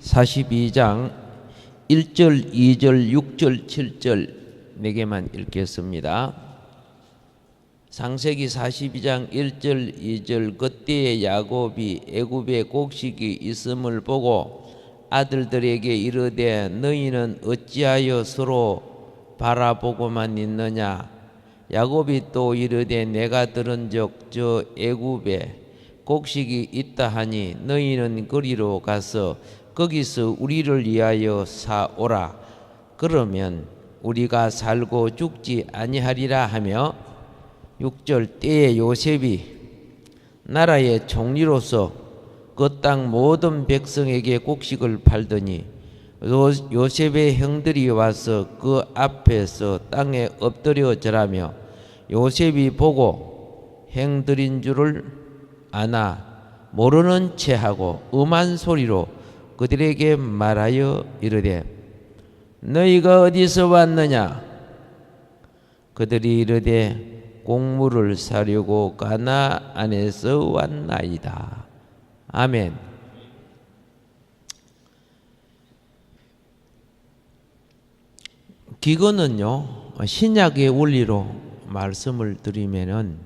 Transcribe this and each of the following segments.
42장 1절, 2절, 6절, 7절 4개만 읽겠습니다. 창세기 42장 1절, 2절 그때에 야곱이 애굽에 곡식이 있음을 보고 아들들에게 이르되 너희는 어찌하여 서로 바라보고만 있느냐. 야곱이 또 이르되 내가 들은즉 저 애굽에 곡식이 있다 하니 너희는 거리로 가서 거기서 우리를 위하여 사오라. 그러면 우리가 살고 죽지 아니하리라 하며 6절 때에 요셉이 나라의 총리로서 그 땅 모든 백성에게 곡식을 팔더니 요셉의 형들이 와서 그 앞에서 땅에 엎드려 절하며 요셉이 보고 형들인 줄을 아나 모르는 체하고 음한 소리로 그들에게 말하여 이르되 너희가 어디서 왔느냐. 그들이 이르되 곡물을 사려고 가나안에서 왔나이다. 아멘. 기근은요, 신약의 원리로 말씀을 드리면은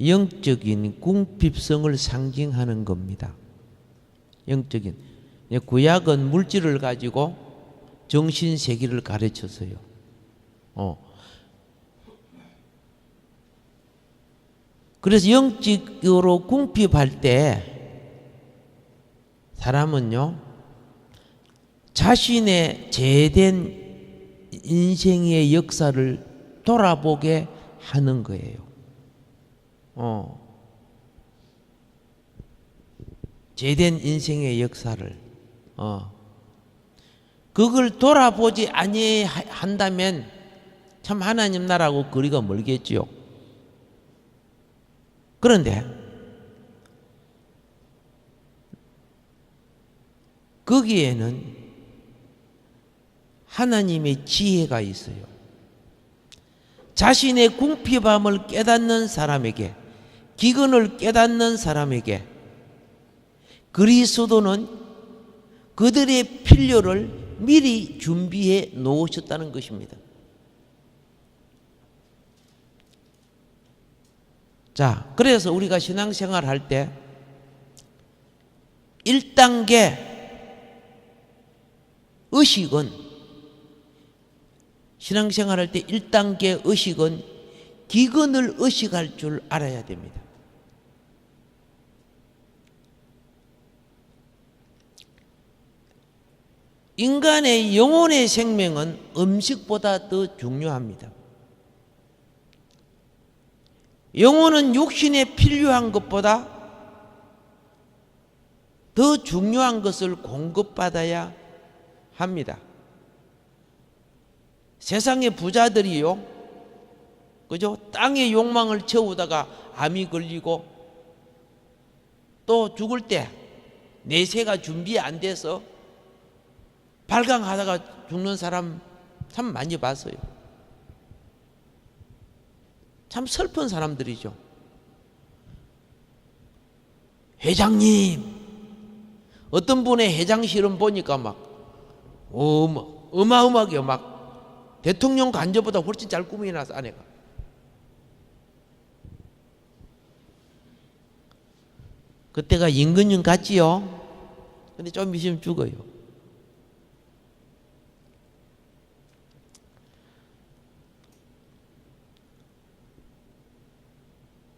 영적인 궁핍성을 상징하는 겁니다. 영적인. 구약은 물질을 가지고 정신 세계를 가르쳤어요. 그래서 영적으로 궁핍할 때 사람은요, 자신의 제된 인생의 역사를 돌아보게 하는 거예요. 제된 인생의 역사를 그걸 돌아보지 아니한다면 참 하나님 나라하고 거리가 멀겠지요. 그런데 거기에는 하나님의 지혜가 있어요. 자신의 궁핍함을 깨닫는 사람에게, 기근을 깨닫는 사람에게 그리스도는 그들의 필요를 미리 준비해 놓으셨다는 것입니다. 자, 그래서 우리가 신앙생활 할 때 1단계 의식은, 신앙생활 할 때 1단계 의식은 기근을 의식할 줄 알아야 됩니다. 인간의 영혼의 생명은 음식보다 더 중요합니다. 영혼은 육신에 필요한 것보다 더 중요한 것을 공급받아야 합니다. 세상의 부자들이요, 그죠? 땅의 욕망을 채우다가 암이 걸리고 또 죽을 때 내세가 준비 안 돼서 발광하다가 죽는 사람 참 많이 봤어요. 참 슬픈 사람들이죠. 회장님, 어떤 분의 회장실은 보니까 막 어마어마하게 막 대통령 간접보다 훨씬 잘 꾸미나서 아내가. 그때가 임금님 같지요. 근데 좀 있으면 죽어요.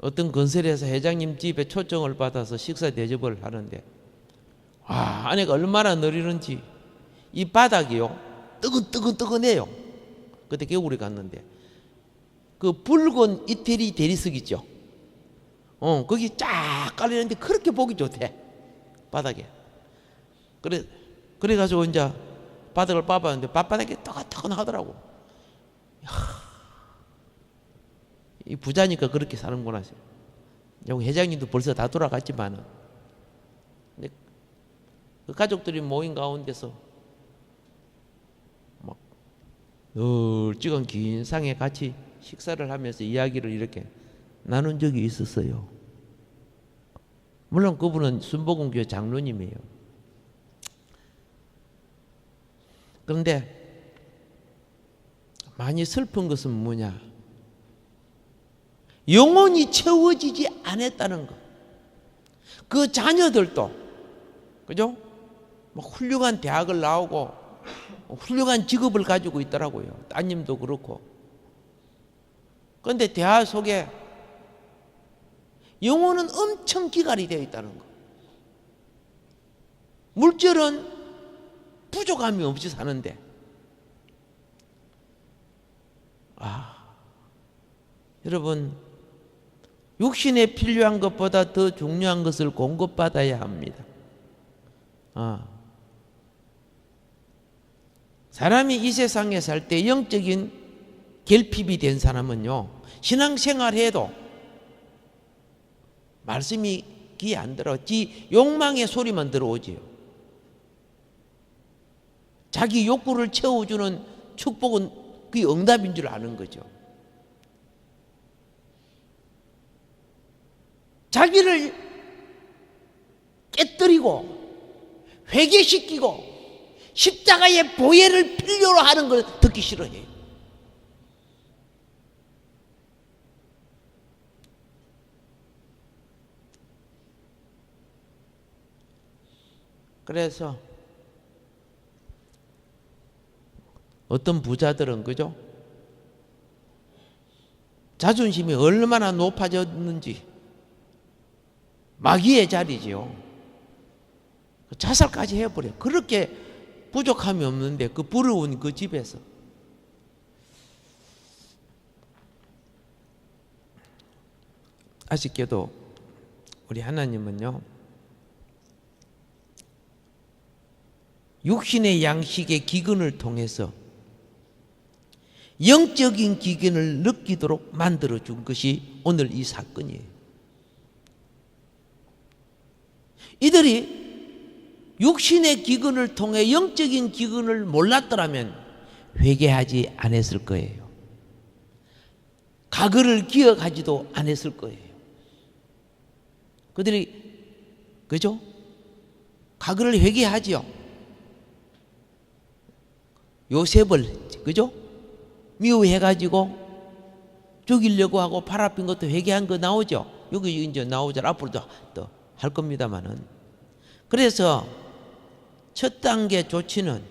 어떤 건설회사 회장님 집에 초청을 받아서 식사 대접을 하는데, 아내가 얼마나 느리는지 이 바닥이요, 뜨끈뜨끈뜨끈해요. 그때 겨울에 갔는데 그 붉은 이태리 대리석 있죠. 거기 쫙 깔리는데 그렇게 보기 좋대, 바닥에. 그래가지고 이제 바닥을 봐봤는데 바닥이 뜨끈뜨끈하더라고. 이 부자니까 그렇게 사는구나. 여기 회장님도 벌써 다 돌아갔지만은, 근데 그 가족들이 모인 가운데서 막 널찍한 긴 상에 같이 식사를 하면서 이야기를 이렇게 나눈 적이 있었어요. 물론 그분은 순복음교회 장로님이에요. 그런데 많이 슬픈 것은 뭐냐? 영혼이 채워지지 않았다는 것. 그 자녀들도, 그죠? 훌륭한 대학을 나오고 훌륭한 직업을 가지고 있더라고요. 따님도 그렇고. 그런데 대화 속에 영혼은 엄청 기갈이 되어 있다는 거. 물질은 부족함이 없이 사는데, 여러분, 육신에 필요한 것보다 더 중요한 것을 공급받아야 합니다. 사람이 이 세상에 살 때 영적인 결핍이 된 사람은요, 신앙생활해도 말씀이 귀에 안 들어. 지 욕망의 소리만 들어오지요. 자기 욕구를 채워주는 축복은 그게 응답인 줄 아는 거죠. 자기를 깨뜨리고 회개시키고 십자가의 보혈을 필요로 하는 걸 듣기 싫어해요. 그래서 어떤 부자들은, 그죠? 자존심이 얼마나 높아졌는지 마귀의 자리지요. 자살까지 해버려요. 그렇게 부족함이 없는데 그 부러운 그 집에서. 아쉽게도 우리 하나님은요, 육신의 양식의 기근을 통해서 영적인 기근을 느끼도록 만들어준 것이 오늘 이 사건이에요. 이들이 육신의 기근을 통해 영적인 기근을 몰랐더라면 회개하지 않았을 거예요. 과거를 기억하지도 않았을 거예요. 그들이, 그죠? 과거를 회개하지요. 요셉을, 그죠? 미워해가지고 죽이려고 하고 팔아핀 것도 회개한 거 나오죠. 여기 이제 나오죠. 앞으로도 또 할 겁니다만은. 그래서 첫 단계 조치는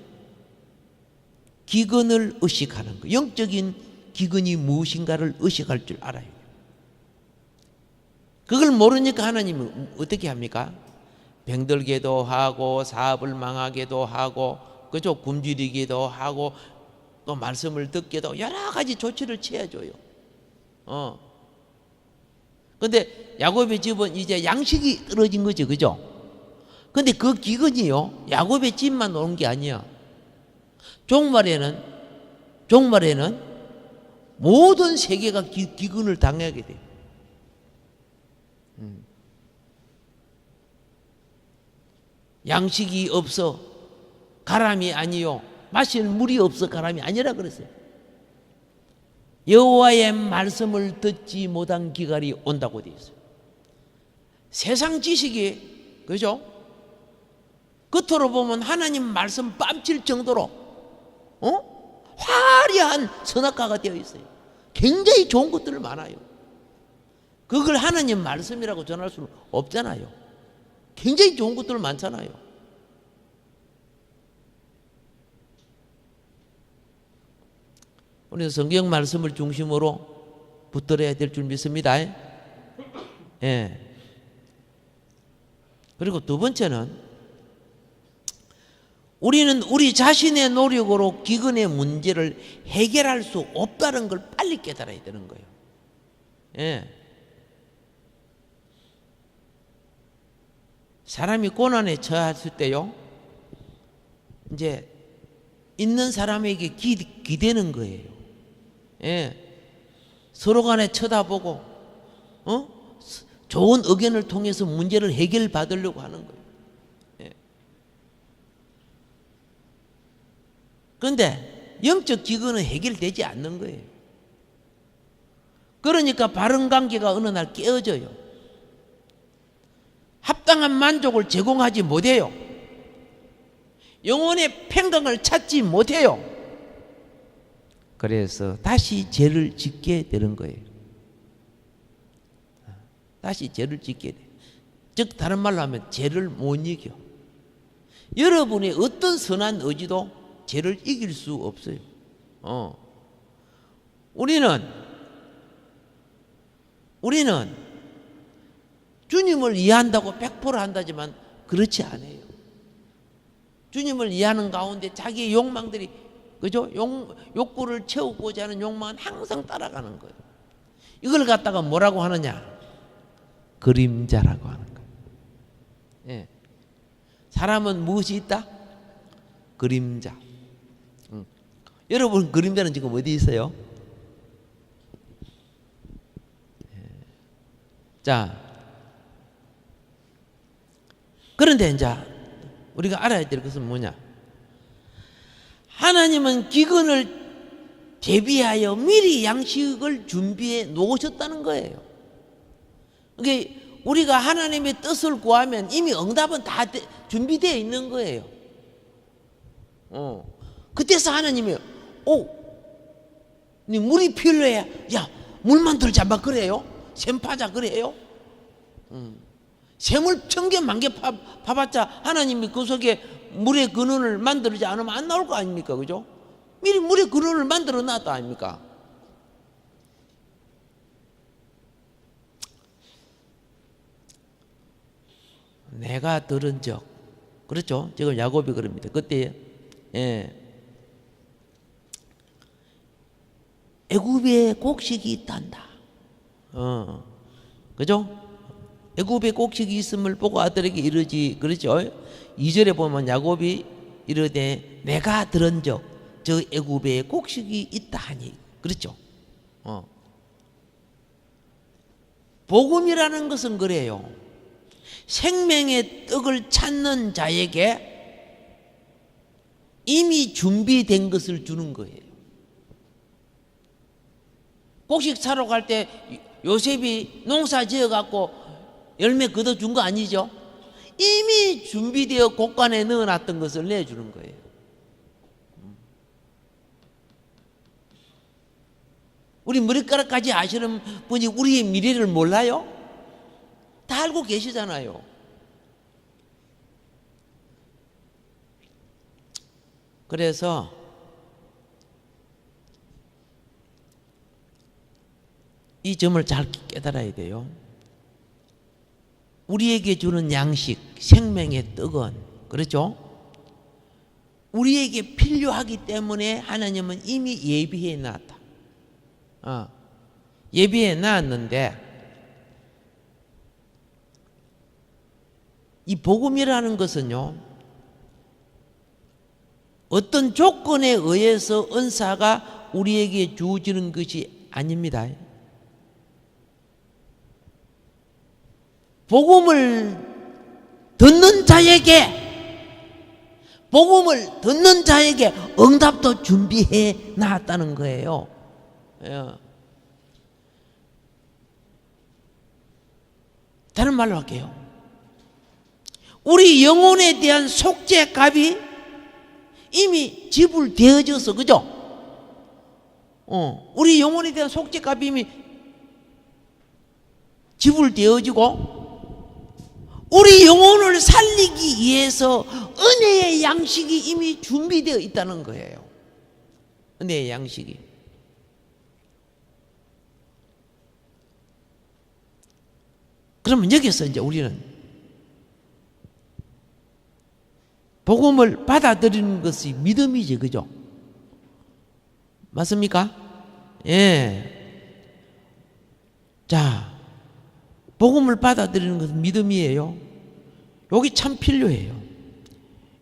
기근을 의식하는 거. 영적인 기근이 무엇인가를 의식할 줄 알아요. 그걸 모르니까 하나님은 어떻게 합니까? 병들게도 하고 사업을 망하게도 하고, 그죠? 굶주리기도 하고 또 말씀을 듣게도 여러 가지 조치를 취해줘요. 근데 야곱의 집은 이제 양식이 떨어진 거죠, 그죠? 근데 그 기근이요, 야곱의 집만 오는 게 아니야. 종말에는 모든 세계가 기근을 당하게 돼요. 양식이 없어 가람이 아니요, 마실 물이 없어 가람이 아니라 그랬어요. 여호와의 말씀을 듣지 못한 기갈이 온다고 되어 있어요. 세상 지식이, 그죠? 겉으로 보면 하나님 말씀 뺨칠 정도로 화려한 선악과가 되어 있어요. 굉장히 좋은 것들 많아요. 그걸 하나님 말씀이라고 전할 수는 없잖아요. 굉장히 좋은 것들 많잖아요. 우리는 성경 말씀을 중심으로 붙들어야 될 줄 믿습니다. 예. 그리고 두 번째는, 우리는 우리 자신의 노력으로 기근의 문제를 해결할 수 없다는 걸 빨리 깨달아야 되는 거예요. 예. 사람이 고난에 처했을 때요, 이제 있는 사람에게 기대는 거예요. 예. 서로 간에 쳐다보고, 좋은 의견을 통해서 문제를 해결받으려고 하는 거예요. 예. 그런데 영적 기근은 해결되지 않는 거예요. 그러니까 바른 관계가 어느 날 깨어져요. 합당한 만족을 제공하지 못해요. 영혼의 평강을 찾지 못해요. 그래서 다시 죄를 짓게 되는 거예요. 다시 죄를 짓게 돼. 즉 다른 말로 하면 죄를 못 이겨. 여러분의 어떤 선한 의지도 죄를 이길 수 없어요. 우리는 주님을 이해한다고 100% 한다지만 그렇지 않아요. 주님을 이해하는 가운데 자기의 욕망들이, 그죠? 욕구를 채우고자 하는 욕망은 항상 따라가는 거예요. 이걸 갖다가 뭐라고 하느냐? 그림자라고 하는 거예요. 예. 사람은 무엇이 있다? 그림자. 여러분 그림자는 지금 어디 있어요? 자, 그런데 이제 우리가 알아야 될 것은 뭐냐? 하나님은 기근을 대비하여 미리 양식을 준비해 놓으셨다는 거예요. 그러니까 우리가 하나님의 뜻을 구하면 이미 응답은 다 준비되어 있는 거예요. 그때서 하나님이 네 물이 필요해. 야, 물만 들자 막 그래요? 샘 파자 그래요? 샘을 1000개 만개 파봤자 하나님이 그 속에 물의 근원을 만들지 않으면 안 나올 거 아닙니까? 그죠? 미리 물의 근원을 만들어 놨다 아닙니까? 내가 들은 적, 그렇죠? 지금 야곱이 그럽니다. 그때 애굽에 곡식이 있단다. 그죠? 애굽에 곡식이 있음을 보고 아들에게 이르지, 그렇죠? 2절에 보면 야곱이 이르되 내가 들은 적 저 애굽에 곡식이 있다 하니, 그렇죠? 복음이라는 것은 그래요. 생명의 떡을 찾는 자에게 이미 준비된 것을 주는 거예요. 곡식 사러 갈 때 요셉이 농사 지어갖고 열매 걷어준 거 아니죠? 이미 준비되어 곡간에 넣어놨던 것을 내주는 거예요. 우리 머리카락까지 아시는 분이 우리의 미래를 몰라요? 다 알고 계시잖아요. 그래서 이 점을 잘 깨달아야 돼요. 우리에게 주는 양식, 생명의 떡은, 그렇죠? 우리에게 필요하기 때문에 하나님은 이미 예비해 놨다. 예비해 놨는데 이 복음이라는 것은요, 어떤 조건에 의해서 은사가 우리에게 주어지는 것이 아닙니다. 복음을 듣는 자에게 응답도 준비해 놨다는 거예요. 다른 말로 할게요. 우리 영혼에 대한 속죄값이 이미 지불되어져서, 그죠? 우리 영혼에 대한 속죄값이 이미 지불되어지고, 우리 영혼을 살리기 위해서 은혜의 양식이 이미 준비되어 있다는 거예요. 은혜의 양식이. 그러면 여기서 이제 우리는 복음을 받아들이는 것이 믿음이지, 그죠? 맞습니까? 예. 자, 복음을 받아들이는 것은 믿음이에요. 여기 참 필요해요.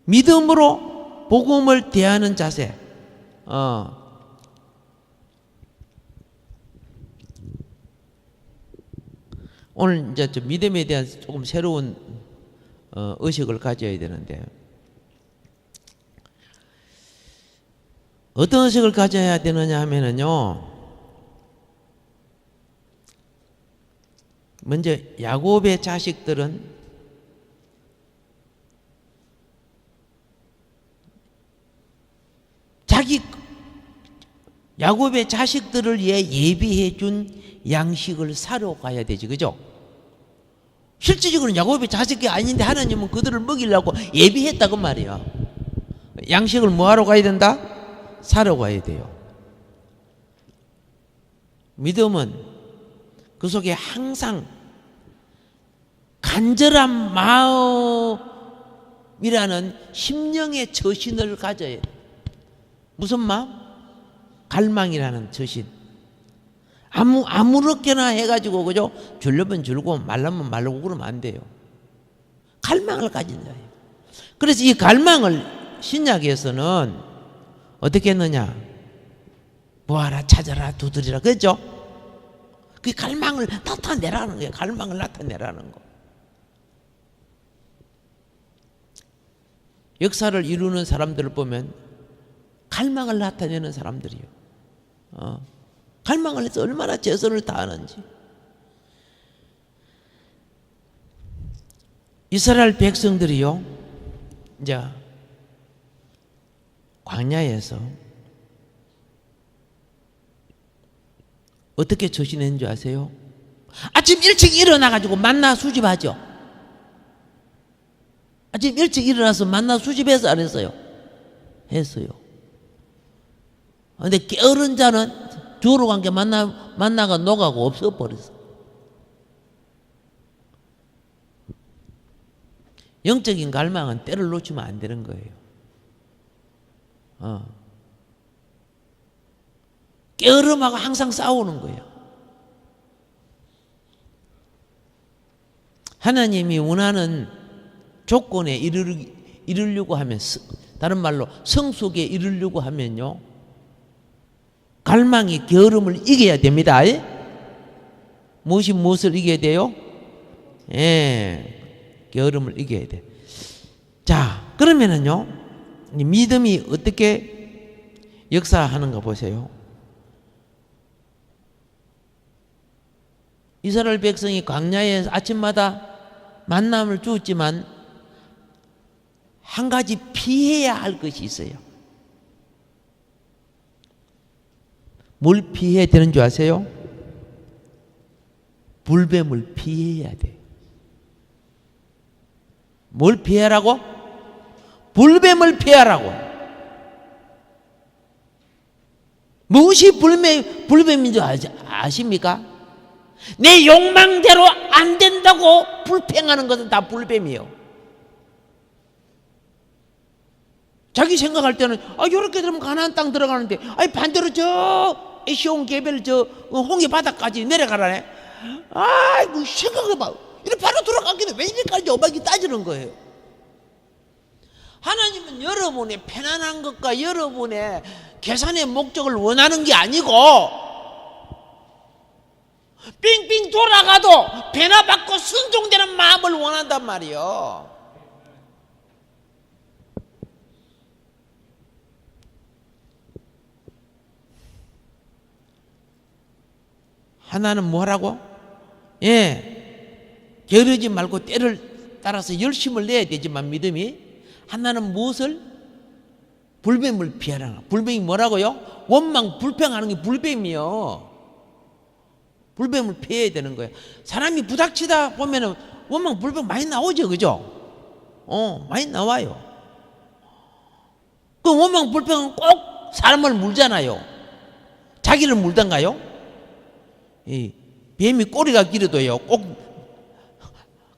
믿음으로 복음을 대하는 자세. 오늘 이제 좀 믿음에 대한 조금 새로운 의식을 가져야 되는데, 어떤 의식을 가져야 되느냐 하면은요, 먼저 야곱의 자식들은 자기 야곱의 자식들을 위해 예비해 준 양식을 사러 가야 되지, 그죠? 실질적으로는 야곱의 자식이 아닌데 하나님은 그들을 먹이려고 예비했다고 말이야. 양식을 뭐 하러 가야 된다? 사러 가야 돼요. 믿음은 그 속에 항상 간절한 마음이라는 심령의 저신을 가져야 돼. 무슨 마음? 갈망이라는 저신. 아무렇게나 해가지고, 그죠? 줄려면 줄고 말라면 말라고 그러면 안 돼요. 갈망을 가진 자예요. 그래서 이 갈망을 신약에서는 어떻게 했느냐? 보아라, 찾아라, 두드리라, 그죠? 그 갈망을 나타내라는 거예요. 갈망을 나타내라는 거. 역사를 이루는 사람들을 보면 갈망을 나타내는 사람들이요. 갈망을 해서 얼마나 최선을 다하는지. 이스라엘 백성들이요, 이제 광야에서 어떻게 저신했는 줄 아세요? 아침 일찍 일어나가지고 만나 수집하죠. 아침 일찍 일어나서 만나 수집해서 안 했어요? 했어요. 근데 게으른 자는 주우러 간 게 만나가 녹아고 없어버렸어. 영적인 갈망은 때를 놓치면 안 되는 거예요. 게으름하고 항상 싸우는 거예요. 하나님이 원하는 조건에 이르려고 하면, 다른 말로 성숙에 이르려고 하면요, 갈망이 게으름을 이겨야 됩니다. 무엇을 이겨야 돼요? 게으름을 이겨야 돼. 자, 그러면은요, 믿음이 어떻게 역사하는가 보세요. 이스라엘 백성이 광야에서 아침마다 만남을 주었지만 한 가지 피해야 할 것이 있어요. 뭘 피해야 되는 줄 아세요? 불뱀을 피해야 돼. 뭘 피하라고? 불뱀을 피하라고. 무엇이 불뱀인 줄 아십니까? 내 욕망대로 안 된다고 불평하는 것은 다 불뱀이에요. 자기 생각할 때는 이렇게 되면 가나안 땅 들어가는데 반대로 저 에시온 개별 저 홍해 바다까지 내려가라네. 아이고 생각해봐. 이렇게 바로 들어가기는 왜 이렇게까지 오박이 따지는 거예요. 하나님은 여러분의 편안한 것과 여러분의 계산의 목적을 원하는 게 아니고 빙빙 돌아가도 변화받고 순종되는 마음을 원한단 말이에요. 하나는 뭐라고? 게으르지 말고 때를 따라서 열심을 내야 되지만 믿음이, 하나는 무엇을? 불뱀을 피하라. 불뱀이 뭐라고요? 원망 불평하는 게 불뱀이요. 불뱀을 피해야 되는 거예요. 사람이 부닥치다 보면은 원망 불평 많이 나오죠, 그죠? 많이 나와요. 그 원망 불평은 꼭 사람을 물잖아요. 자기를 물던가요? 이 뱀이 꼬리가 길어도요, 꼭,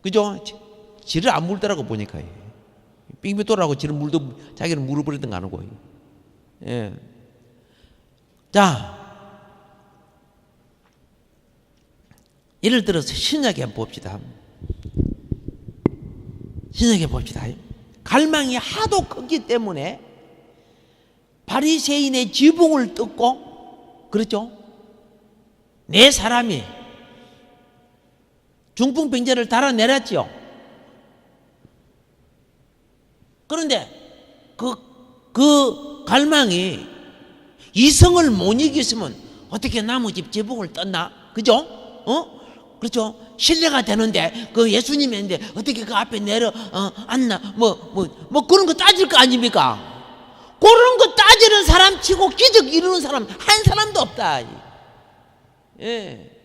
그죠? 지를 안 물더라고 보니까. 빙빙 돌아가고 지를 자기를 물어버리든 안 하고. 자, 예를 들어서 신약에 한번 봅시다. 신약에 봅시다. 갈망이 하도 크기 때문에 바리새인의 지붕을 뜯고, 그렇죠? 네 사람이 중풍병자를 달아내렸죠. 그런데 그 갈망이 이성을 못 이겼으면 어떻게 나무 집 지붕을 떴나? 그죠? 그렇죠? 신뢰가 되는데 그 예수님인데 어떻게 그 앞에 앉나? 뭐 그런 거 따질 거 아닙니까? 그런 거 빠지는 사람 치고 기적 이루는 사람 한 사람도 없다. 예.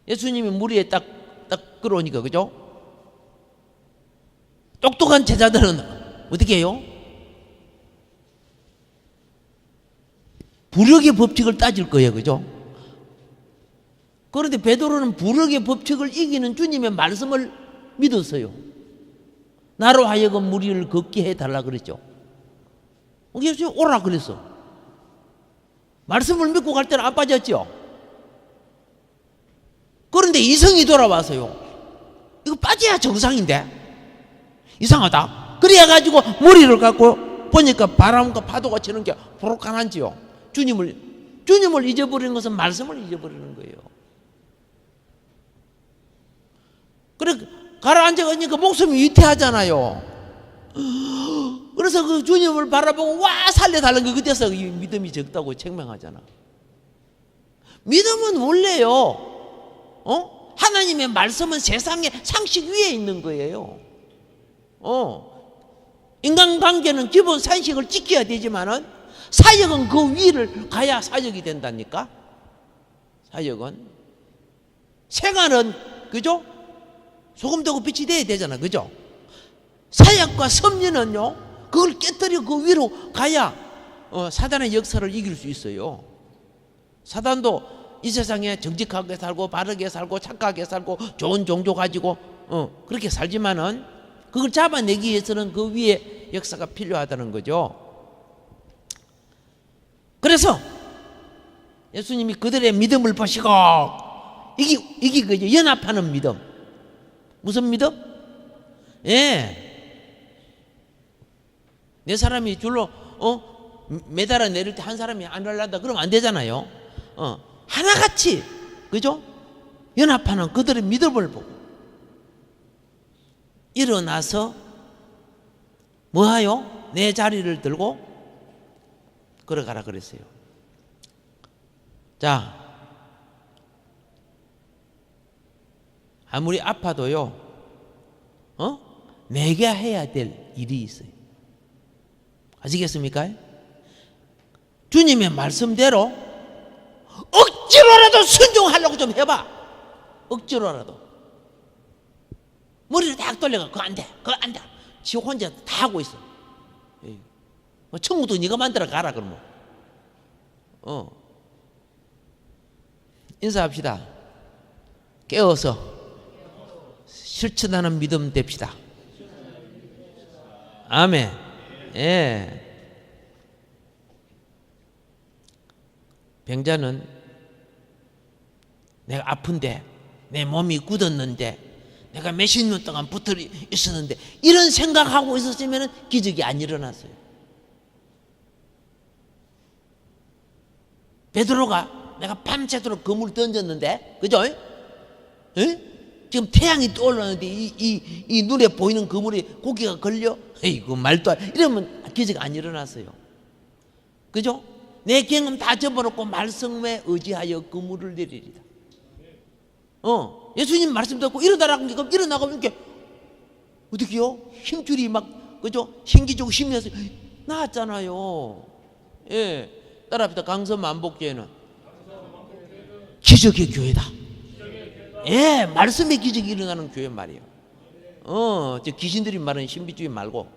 예수님이 물 위에 딱 끌어오니까, 그죠? 똑똑한 제자들은 어떻게 해요? 부력의 법칙을 따질 거예요, 그죠? 그런데 베드로는 부력의 법칙을 이기는 주님의 말씀을 믿었어요. 나로 하여금 물 위를 걷게 해달라 그랬죠. 예수님 오라 그랬어. 말씀을 믿고 갈 때는 안 빠졌죠. 그런데 이성이 돌아와서요, 이거 빠져야 정상인데 이상하다. 그래가지고 머리를 갖고 보니까 바람과 파도가 치는 게 보록하난지요. 주님을 잊어버리는 것은 말씀을 잊어버리는 거예요. 그래 가라앉아가니까 목숨이 위태하잖아요. 그래서 그 주님을 바라보고 와 살려달라는 거, 그때서 믿음이 적다고 책망하잖아. 믿음은 원래요, 하나님의 말씀은 세상의 상식 위에 있는 거예요. 인간관계는 기본 상식을 지켜야 되지만은 사역은 그 위를 가야 사역이 된다니까. 사역은, 생활은, 그죠? 소금 되고 빛이 돼야 되잖아, 그죠? 사역과 섭리는요, 그걸 깨뜨리고 그 위로 가야 사단의 역사를 이길 수 있어요. 사단도 이 세상에 정직하게 살고 바르게 살고 착하게 살고 좋은 종교 가지고 그렇게 살지만은 그걸 잡아내기 위해서는 그 위에 역사가 필요하다는 거죠. 그래서 예수님이 그들의 믿음을 보시고, 이게 그죠? 연합하는 믿음. 무슨 믿음? 예. 내 사람이 줄로 매달아 내릴 때 한 사람이 안 올라간다 그러면 안 되잖아요. 하나같이, 그죠? 연합하는 그들의 믿음을 보고 일어나서 뭐하요? 내 자리를 들고 걸어가라 그랬어요. 자, 아무리 아파도요, 내가 해야 될 일이 있어요. 아시겠습니까? 주님의 말씀대로 억지로라도 순종하려고 좀 해봐. 억지로라도. 머리를 딱 돌려가. 그거 안 돼. 그거 안 돼. 지 혼자 다 하고 있어. 천국도 네가 만들어 가라 그러면. 인사합시다. 깨어서 실천하는 믿음 됩시다. 아멘. 예. 병자는 내가 아픈데, 내 몸이 굳었는데, 내가 몇십 년 동안 붙어 있었는데, 이런 생각하고 있었으면 기적이 안 일어났어요. 베드로가 내가 밤새도록 그물을 던졌는데, 그죠? 지금 태양이 떠올랐는데 이 눈에 보이는 그물에 고기가 걸려? 에이구 말도 안, 이러면 기적이 안 일어났어요. 그죠? 내 경험 다 접어놓고 말씀에 의지하여 그물을 내리리다. 예수님 말씀 듣고 일어나라고 하니까 일어나고 이렇게 어떻게요? 힘줄이 막, 그죠? 신기적으로 힘이 나서 나왔잖아요. 예, 따라합시다. 강서 만복교회는 기적의 교회다. 예, 말씀의 기적이 일어나는 교회 말이에요. 저 귀신들이 말하는 신비주의 말고.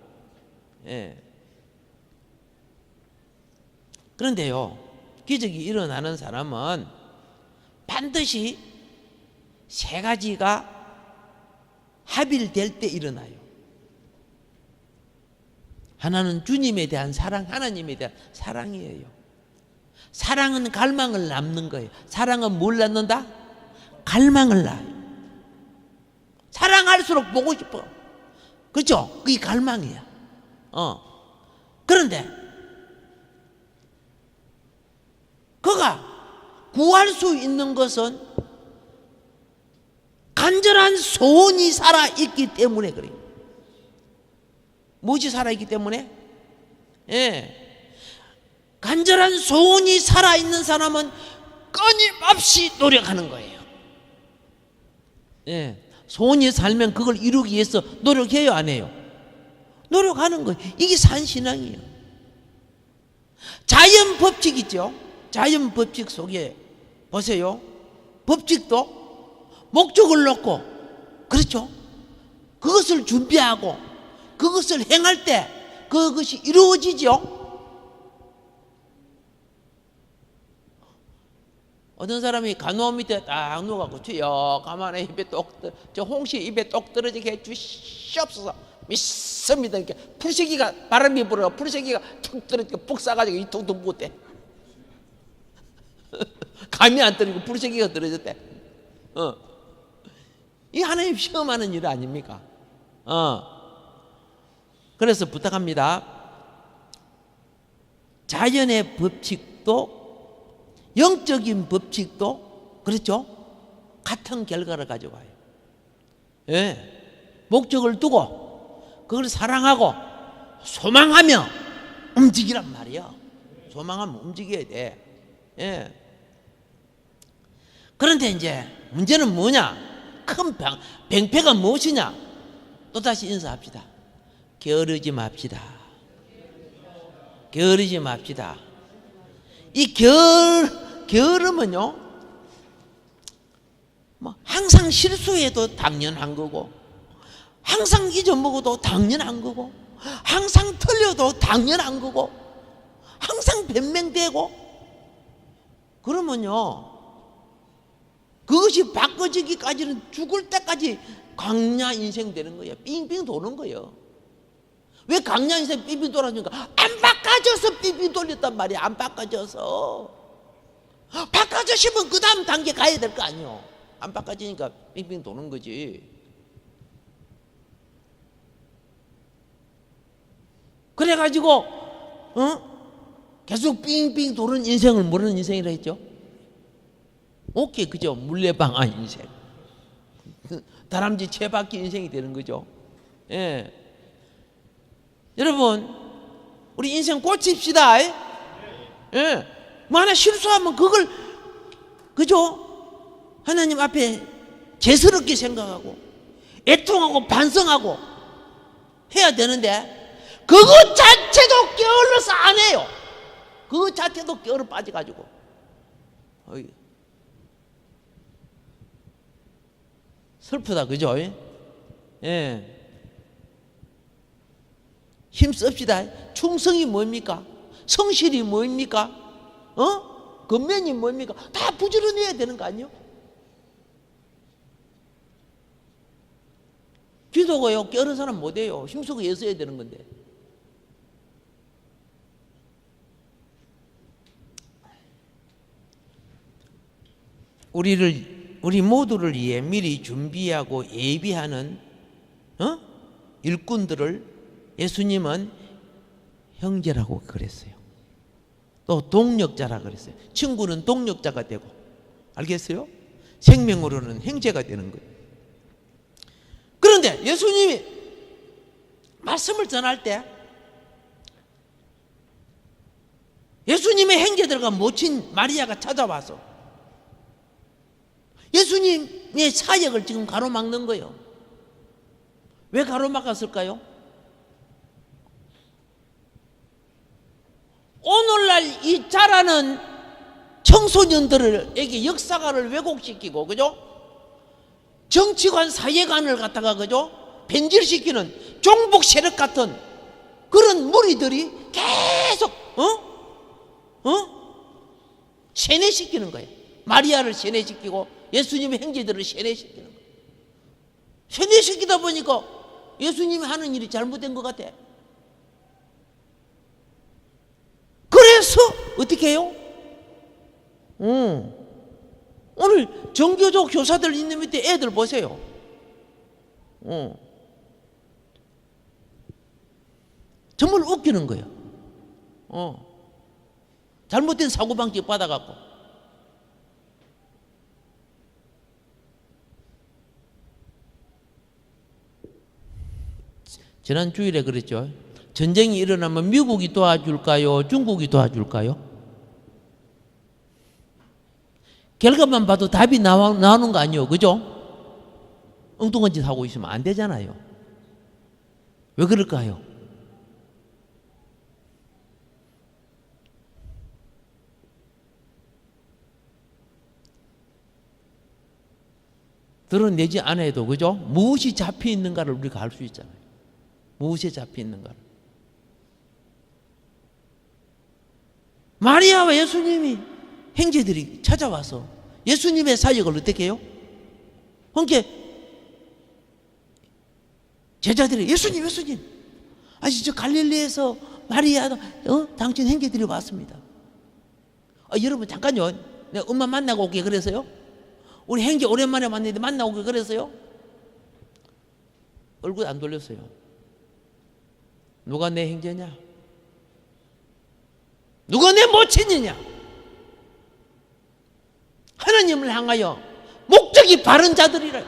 예. 그런데요, 기적이 일어나는 사람은 반드시 세 가지가 합일될 때 일어나요. 하나는 주님에 대한 사랑, 하나님에 대한 사랑이에요. 사랑은 갈망을 낳는 거예요. 사랑은 뭘 낳는다? 갈망을 낳아요. 사랑할수록 보고 싶어. 그렇죠? 그게 갈망이야. 그런데 그가 구할 수 있는 것은 간절한 소원이 살아있기 때문에 그래요. 무엇이 살아있기 때문에? 예. 간절한 소원이 살아있는 사람은 끊임없이 노력하는 거예요. 예. 소원이 살면 그걸 이루기 위해서 노력해요, 안 해요? 노력하는 거예요. 이게 산신앙이에요. 자연 법칙 있죠. 자연 법칙 속에 보세요. 법칙도 목적을 놓고, 그렇죠? 그것을 준비하고 그것을 행할 때 그것이 이루어지죠. 어떤 사람이 간호원 밑에 딱 누워갖고 주여 가만히 입에 저 홍시 입에 똑 떨어지게 해주시옵소서 믿습니다. 이렇게 풀세기가 바람이 불어 풀세기가 툭 떨어지게 푹 싸가지고 이 툭툭 묻대. 감이 안 떨어지고 풀세기가 떨어졌대. 이 하나님 시험하는 일 아닙니까? 그래서 부탁합니다. 자연의 법칙도 영적인 법칙도 그렇죠? 같은 결과를 가져와요. 예. 목적을 두고 그걸 사랑하고 소망하며 움직이란 말이야. 소망하면 움직여야 돼. 예. 그런데 이제 문제는 뭐냐? 큰 병폐가 무엇이냐? 또다시 인사합시다. 게으르지 맙시다. 게으르지 맙시다. 이 게으름은요, 뭐 항상 실수해도 당연한 거고, 항상 잊어먹어도 당연한 거고, 항상 틀려도 당연한 거고, 항상 변명되고, 그러면요, 그것이 바꿔지기까지는 죽을 때까지 광야 인생 되는 거예요. 빙빙 도는 거예요. 왜 광야 인생 빙빙 돌아주니까? 안 바꿔져서 빙빙 돌렸단 말이야. 안 바꿔져서. 바꿔주시면 그 다음 단계 가야 될 거 아니에요. 안 바꿔지니까 빙빙 도는 거지. 그래가지고 계속 빙빙 도는 인생을 모르는 인생이라 했죠. 오케이, 그죠? 물레방아 인생, 다람쥐 채바퀴 인생이 되는 거죠. 예. 여러분, 우리 인생 고칩시다. 예. 뭐 하나 실수하면 그걸, 그죠? 하나님 앞에 죄스럽게 생각하고 애통하고 반성하고 해야 되는데, 그것 자체도 게을러서 안 해요. 그것 자체도 게을러 빠져가지고. 슬프다, 그죠? 예. 힘씁시다. 충성이 뭡니까? 성실이 뭡니까? 근면이 뭡니까? 다 부지런해야 되는 거 아니에요? 기도가요, 게으른 사람 못해요. 힘쓰고 애써야 되는 건데. 우리 모두를 위해 미리 준비하고 예비하는 일꾼들을 예수님은 형제라고 그랬어요. 또 동력자라 그랬어요. 친구는 동력자가 되고, 알겠어요? 생명으로는 형제가 되는 거예요. 그런데 예수님이 말씀을 전할 때 예수님의 형제들과 모친 마리아가 찾아와서 예수님의 사역을 지금 가로막는 거예요. 왜 가로막았을까요? 오늘날 이 자라는 청소년들에게 역사관을 왜곡시키고, 그죠? 정치관, 사회관을 갖다가, 그죠? 변질시키는 종북 세력 같은 그런 무리들이 계속 세뇌시키는 거예요. 마리아를 세뇌시키고 예수님의 형제들을 세뇌시키는 거예요. 세뇌시키다 보니까 예수님이 하는 일이 잘못된 것 같아. 그래서 어떻게 해요? 오늘 정교조 교사들 있는 밑에 애들 보세요. 정말 웃기는 거예요. 잘못된 사고방식 받아갖고. 지난 주일에 그랬죠. 전쟁이 일어나면 미국이 도와줄까요? 중국이 도와줄까요? 결과만 봐도 답이 나오는 거 아니에요, 그죠? 엉뚱한 짓 하고 있으면 안 되잖아요. 왜 그럴까요? 드러내지 않아도, 그죠? 무엇이 잡혀 있는가를 우리가 알 수 있잖아요. 무엇에 잡혀 있는가를. 마리아와 예수님이 형제들이 찾아와서 예수님의 사역을 어떻게 해요? 그러니까 제자들이 예수님 아니 저 갈릴리에서 마리아 당신 형제들이 왔습니다. 여러분 잠깐요. 내가 엄마 만나고 올게 그래서요? 우리 형제 오랜만에 만났는데 만나고 올게 그래서요? 얼굴 안 돌렸어요. 누가 내 형제냐? 누가 내 모친이냐? 하나님을 향하여 목적이 바른 자들이라.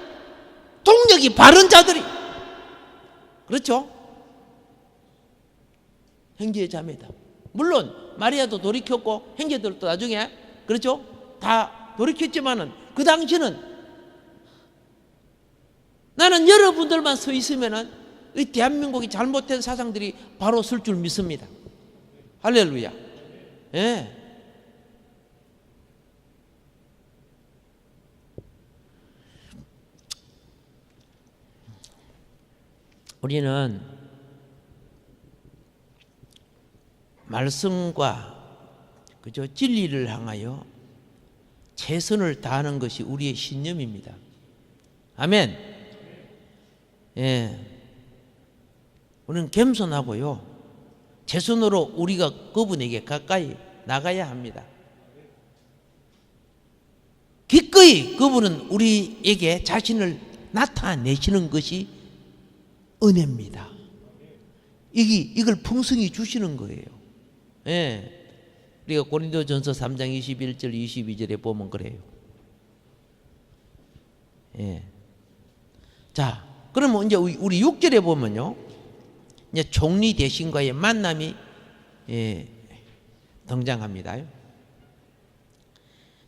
동력이 바른 자들이. 그렇죠? 형제 자매다. 물론 마리아도 돌이켰고 형제들도 나중에, 그렇죠? 다 돌이켰지만은 그 당시는 나는 여러분들만 서 있으면은 이 대한민국이 잘못된 사상들이 바로 설 줄 믿습니다. 할렐루야. 예. 우리는 말씀과 그죠? 진리를 향하여 최선을 다하는 것이 우리의 신념입니다. 아멘. 예. 우리는 겸손하고요. 최선으로 우리가 그분에게 가까이 나가야 합니다. 기꺼이 그분은 우리에게 자신을 나타내시는 것이 은혜입니다. 이걸 풍성히 주시는 거예요. 예. 우리가 고린도전서 3장 21절 22절에 보면 그래요. 예. 자, 그러면 이제 우리 6절에 보면요. 이제 총리 대신과의 만남이 등장합니다.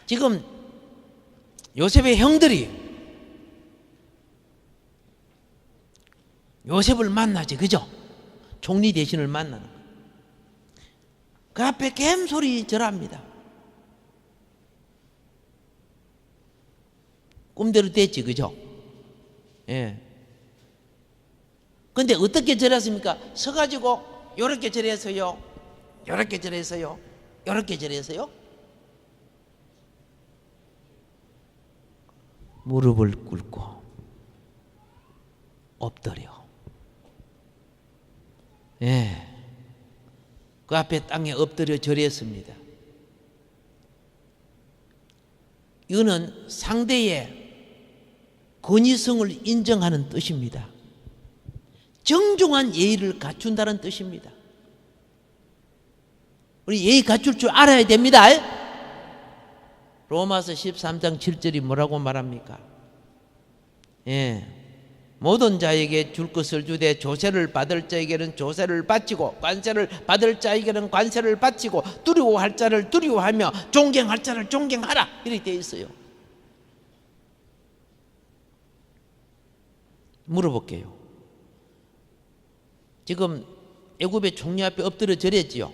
지금 요셉의 형들이 요셉을 만나지, 그죠? 총리 대신을 만나는 거예요. 그 앞에 갬소리 절합니다. 꿈대로 됐지, 그죠? 예. 근데 어떻게 절했습니까? 서가지고 요렇게 절했어요, 요렇게 절했어요, 요렇게 절했어요. 무릎을 꿇고 엎드려. 예. 그 앞에 땅에 엎드려 절했습니다. 이거는 상대의 권위성을 인정하는 뜻입니다. 정중한 예의를 갖춘다는 뜻입니다. 우리 예의 갖출 줄 알아야 됩니다. 로마서 13장 7절이 뭐라고 말합니까? 예. 모든 자에게 줄 것을 주되 조세를 받을 자에게는 조세를 바치고 관세를 받을 자에게는 관세를 바치고 두려워할 자를 두려워하며 존경할 자를 존경하라, 이렇게 되어 있어요. 물어볼게요. 지금 애굽의 총리 앞에 엎드려 절했지요?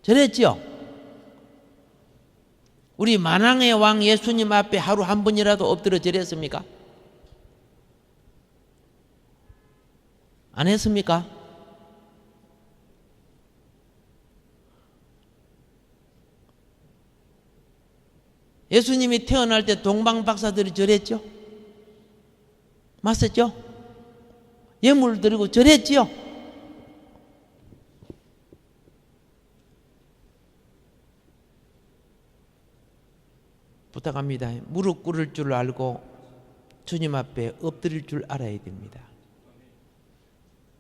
절했지요? 우리 만왕의 왕 예수님 앞에 하루 한 번이라도 엎드려 절했습니까? 안 했습니까? 예수님이 태어날 때 동방 박사들이 절했죠? 맞았죠? 예물 드리고 절했지요? 부탁합니다. 무릎 꿇을 줄 알고 주님 앞에 엎드릴 줄 알아야 됩니다.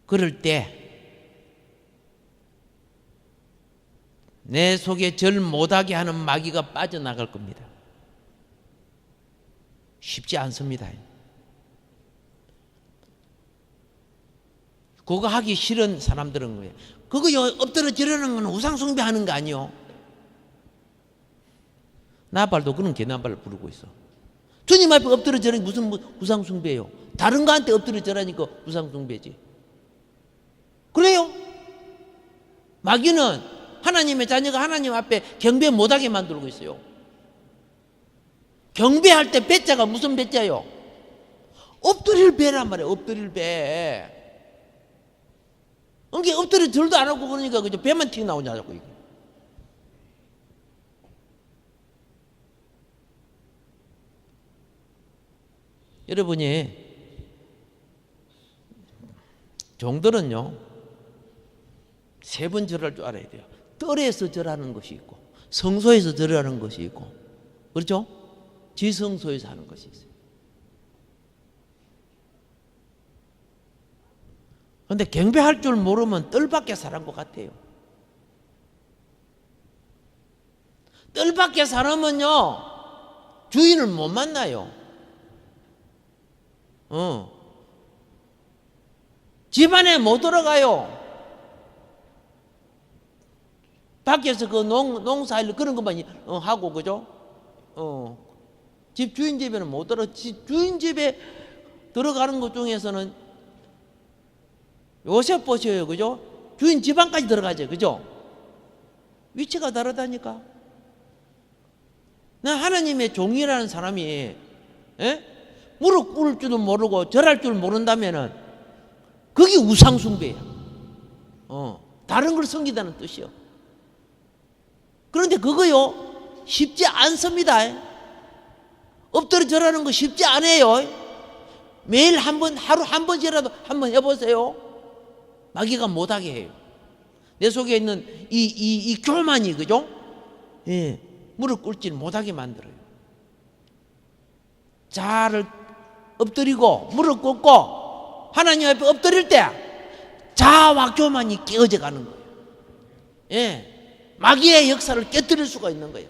그럴 때 내 속에 절 못하게 하는 마귀가 빠져나갈 겁니다. 쉽지 않습니다. 그거 하기 싫은 사람들은 거예요. 그거 엎드려 지르는 건 우상숭배하는 거 아니요. 나발도 그런 개나발을 부르고 있어. 주님 앞에 엎드려 지르는 게 무슨 우상숭배예요? 다른 거한테 엎드려 지르니까 우상숭배지. 그래요? 마귀는 하나님의 자녀가 하나님 앞에 경배 못하게 만들고 있어요. 경배할 때 배자가 무슨 배자요? 엎드릴 배란 말이에요. 엎드릴 배. 이게 엎드려 들도 안 하고 그러니까 그죠? 배만 튀어나오냐고 이게. 여러분이 종들은요 3번 절할 줄 알아야 돼요. 뜰에서 절하는 것이 있고 성소에서 절하는 것이 있고, 그렇죠? 지성소에서 하는 것이 있어요. 그런데 경배할 줄 모르면 뜰밖에 살은 것 같아요. 뜰밖에 살으면요 주인을 못 만나요. 집안에 못 들어가요. 밖에서 그 농사일 그런 것만 하고, 그죠? 집 주인 집에는 못 들어. 주인 집에 들어가는 것 중에서는 요셉 보셔요, 그죠? 주인 집안까지 들어가죠, 그죠? 위치가 다르다니까. 나 하나님의 종이라는 사람이 무릎 꿇을 줄도 모르고 절할 줄 모른다면은 그게 우상숭배야. 다른 걸 섬기다는 뜻이요. 그런데 그거요 쉽지 않습니다. 엎드려 절하는 거 쉽지 않아요. 매일 한 번, 하루 한 번씩이라도 한번 해보세요. 마귀가 못하게 해요. 내 속에 있는 이 교만이, 그죠? 예, 무릎 꿇지 못하게 만들어요. 자를 엎드리고 무릎 꿇고 하나님 앞에 엎드릴 때 자아와 교만이 깨어져 가는 거예요. 예, 마귀의 역사를 깨뜨릴 수가 있는 거예요.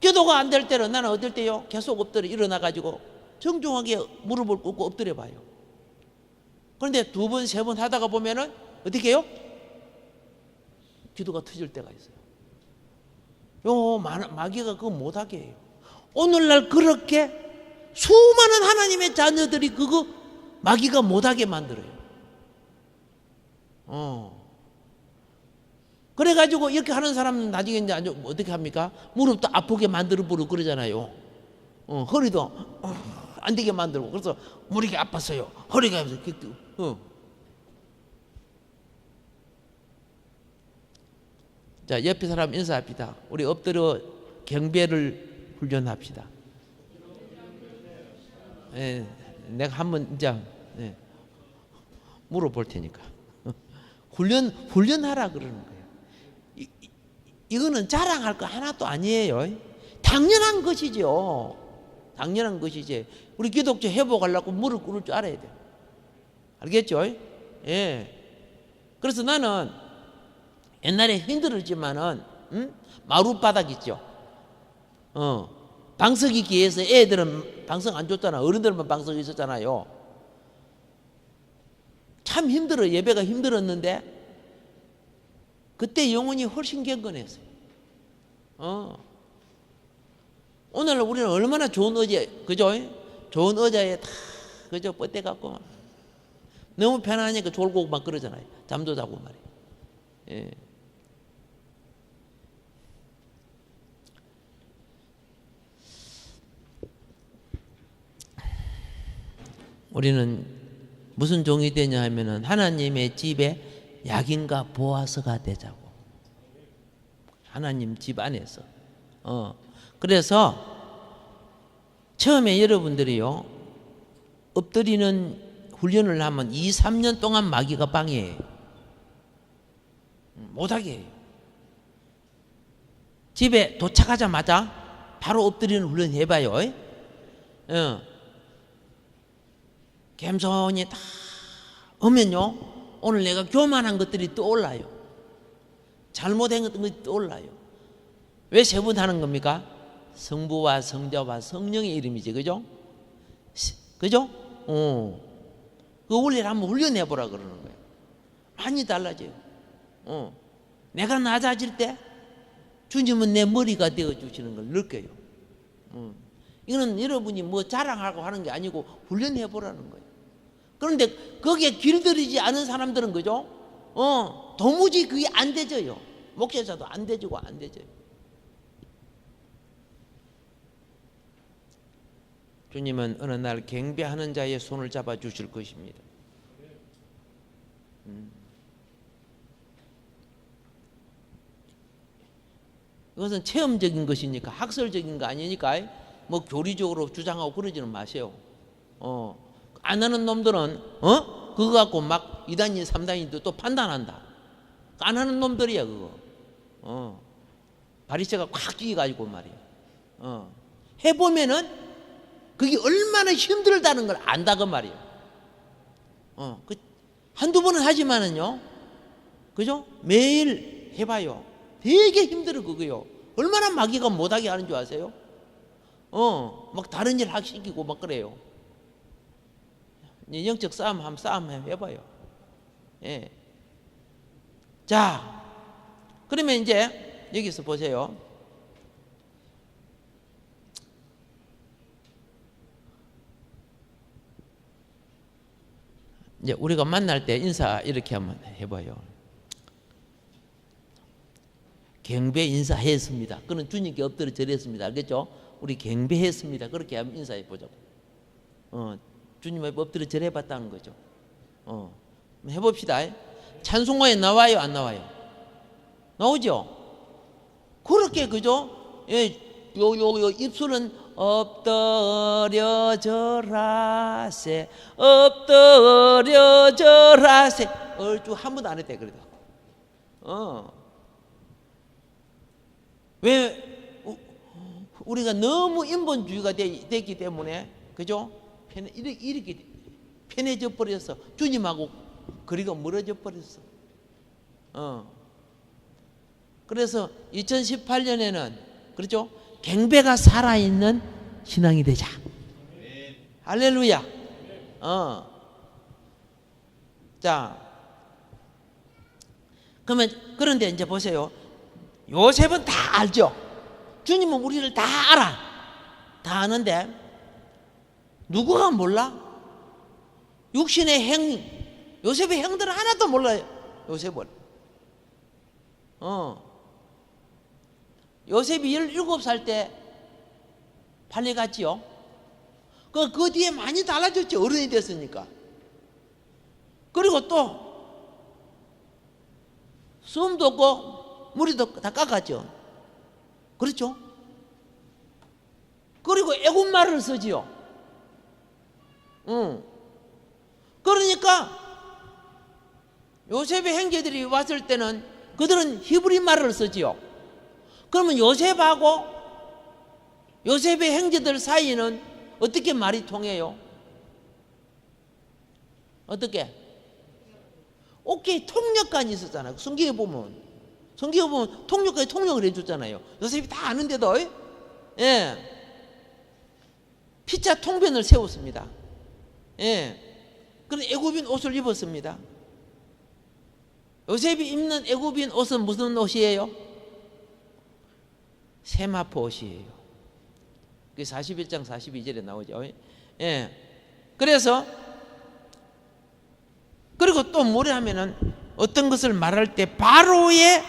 기도가 안 될 때는 나는 어떨 때요? 계속 엎드려 일어나가지고 정중하게 무릎을 꿇고 엎드려 봐요. 그런데 2번, 3번 하다가 보면은 어떻게 해요? 기도가 터질 때가 있어요. 마귀가 그거 못하게 해요. 오늘날 그렇게 수많은 하나님의 자녀들이 그거 마귀가 못하게 만들어요. 그래가지고 이렇게 하는 사람은 나중에 이제 어떻게 합니까? 무릎도 아프게 만들어 버리고 그러잖아요. 허리도 안 되게 만들고, 그래서 무릎이 아팠어요. 허리가 아파서. 자, 옆에 사람 인사합시다. 우리 엎드려 경배를 훈련합시다. 예, 내가 한번 이제 물어볼 테니까 훈련하라 그러는 거예요. 이거는 자랑할 거 하나도 아니에요. 당연한 것이죠. 당연한 것이지. 우리 기독교 회복하려고 무릎 꿇을 줄 알아야 돼요. 알겠죠? 예. 그래서 나는 옛날에 힘들었지만은 마룻바닥 있죠. 방석이 기해서 애들은 방석 안 줬잖아. 어른들만 방석이 있었잖아요. 참 힘들어. 예배가 힘들었는데 그때 영혼이 훨씬 경건했어요. 오늘 우리는 얼마나 좋은 의자, 그죠? 좋은 의자에 다 그죠? 뻗대 갖고 너무 편하니까 졸고 막 그러잖아요. 잠도 자고 말이에요. 예. 우리는 무슨 종이 되냐 하면은 하나님의 집에 약인과 보아서가 되자고. 하나님 집 안에서. 그래서 처음에 여러분들이요 엎드리는 훈련을 하면 2, 3년 동안 마귀가 방해해요. 못하게 해요. 집에 도착하자마자 바로 엎드리는 훈련 해봐요. 겸손히 다 하면요 오늘 내가 교만한 것들이 떠올라요. 잘못한 것들이 떠올라요. 왜 3번 하는 겁니까? 성부와 성자와 성령의 이름이지, 그죠? 그죠? 그 원리를 한번 훈련해 보라 그러는 거예요. 많이 달라져요. 내가 낮아질 때 주님은 내 머리가 되어 주시는 걸 느껴요. 이거는 여러분이 뭐 자랑하고 하는 게 아니고 훈련해 보라는 거예요. 그런데 거기에 길들이지 않은 사람들은, 그죠? 도무지 그게 안 되져요. 목회자도 안 되지고 안 되져요. 주님은 어느 날 경배하는 자의 손을 잡아 주실 것입니다. 이것은 체험적인 것이니까 학설적인 거 아니니까 뭐 교리적으로 주장하고 그러지는 마세요. 안 하는 놈들은 그거 갖고 막 2단위 3단위도 또 판단한다. 안 하는 놈들이야 그거. 바리새가 콱 끼가지고 말이야. 해보면은 그게 얼마나 힘들다는 걸 안다 그 말이야. 한두 번은 하지만은요, 그죠? 매일 해봐요. 되게 힘들어 그거요. 얼마나 마귀가 못하게 하는 줄 아세요? 막 다른 일 하기 시키고 막 그래요. 영적 싸움 해봐요. 예. 자, 그러면 이제 여기서 보세요. 이제 우리가 만날 때 인사 이렇게 한번 해봐요. 경배 인사했습니다. 그는 주님께 엎드려 절했습니다. 알겠죠? 우리 경배했습니다. 그렇게 한번 인사해 보자고. 주님 앞에 엎드려 절해봤다는 거죠. 해봅시다. 찬송가에 나와요, 안 나와요? 나오죠? 그렇게 그죠? 예, 요 입술은 엎드려 절하세, 엎드려 절하세. 얼추 한 번도 안 했대 그래도. 왜 우리가 너무 인본주의가 됐기 때문에 그죠? 이렇게 편해져 버렸어. 주님하고 거리가 멀어져 버렸어. 그래서 2018년에는 그렇죠? 경배가 살아있는 신앙이 되자. 할렐루야. 자, 그러면 그런데 이제 보세요. 요셉은 다 알죠. 주님은 우리를 다 알아. 다 아는데 누구가 몰라? 육신의 요셉의 형들은 하나도 몰라요. 요셉은. 요셉이 17살 때 팔려갔지요. 그 뒤에 많이 달라졌죠. 어른이 됐으니까. 그리고 또 숨도 없고 머리도 다 깎았죠. 그렇죠? 그리고 애국말을 쓰지요. 그러니까 요셉의 형제들이 왔을 때는 그들은 히브리 말을 쓰지요. 그러면 요셉하고 요셉의 형제들 사이는 어떻게 말이 통해요? 어떻게? 오케이, 통역관이 있었잖아요. 성경에 보면 통역관이 통역을 해줬잖아요. 요셉이 다 아는데도 예, 피차 통변을 세웠습니다. 예, 그런 애굽인 옷을 입었습니다. 요셉이 입는 애굽인 옷은 무슨 옷이에요? 세마포 옷이에요. 그 41장 42절에 나오죠. 예. 그래서 그리고 또 뭐래 하면은 어떤 것을 말할 때 바로의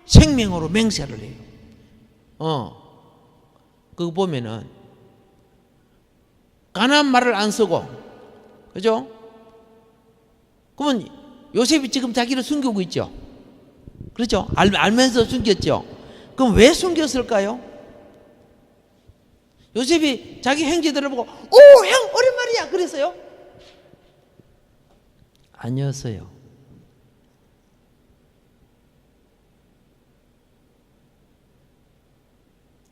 생명으로 맹세를 해요. 그거 보면은 가나안 말을 안 쓰고, 그죠? 그러면 요셉이 지금 자기를 숨기고 있죠. 그렇죠? 알면서 숨겼죠. 그럼 왜 숨겼을까요? 요셉이 자기 형제들을 보고 오, 형 오랜만이야 그랬어요? 아니었어요.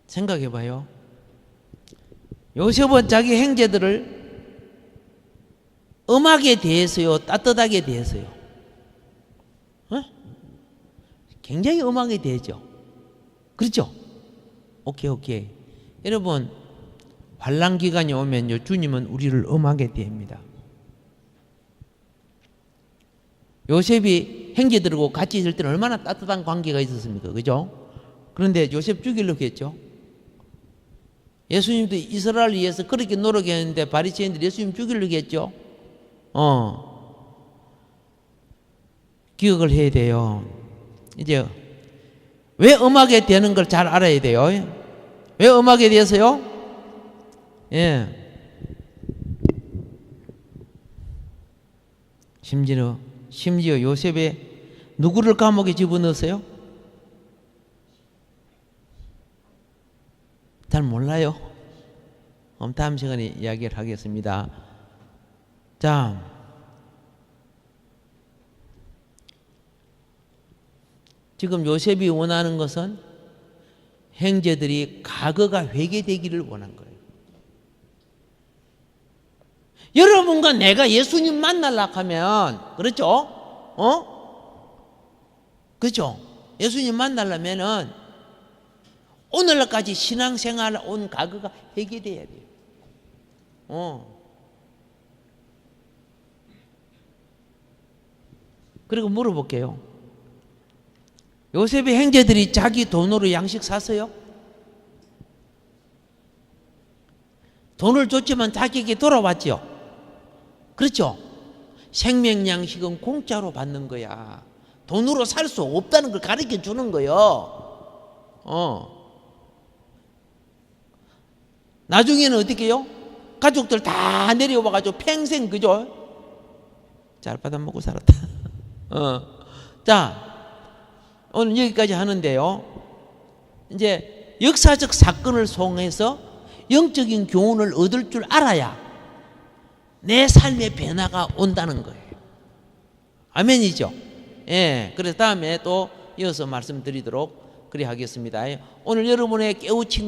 생각해봐요. 요셉은 자기 형제들을 엄하게 대했어요? 따뜻하게 대했어요? 굉장히 엄하게 대했죠. 그렇죠? 오케이. 여러분, 환난 기간이 오면요, 주님은 우리를 엄하게 대합니다. 요셉이 형제들하고 같이 있을 때는 얼마나 따뜻한 관계가 있었습니까? 그죠? 그런데 요셉 죽이려고 했죠. 예수님도 이스라엘을 위해서 그렇게 노력했는데 바리새인들이 예수님 죽이려고 했죠. 기억을 해야 돼요. 이제 왜 엄하게 되는 걸 잘 알아야 돼요. 왜 엄하게 되어서요? 예. 심지어 요셉의 누구를 감옥에 집어넣었어요? 잘 몰라요. 다음 시간에 이야기를 하겠습니다. 자, 지금 요셉이 원하는 것은 형제들이 과거가 회개되기를 원한 거예요. 여러분과 내가 예수님 만나려고 하면, 그렇죠? 그렇죠? 예수님 만나려면은 오늘날까지 신앙생활 온 과거가 회개돼야 돼요. 그리고 물어볼게요. 요셉의 형제들이 자기 돈으로 양식 샀어요? 돈을 줬지만 자기에게 돌아왔죠. 그렇죠? 생명 양식은 공짜로 받는 거야. 돈으로 살 수 없다는 걸 가르쳐 주는 거예요. 나중에는 어떻게 해요? 가족들 다 내려와가지고 평생, 그죠? 잘 받아먹고 살았다. 자, 오늘 여기까지 하는데요. 이제 역사적 사건을 통해서 영적인 교훈을 얻을 줄 알아야 내 삶의 변화가 온다는 거예요. 아멘이죠? 예. 그래서 다음에 또 이어서 말씀드리도록 그리 하겠습니다. 오늘 여러분의 깨우친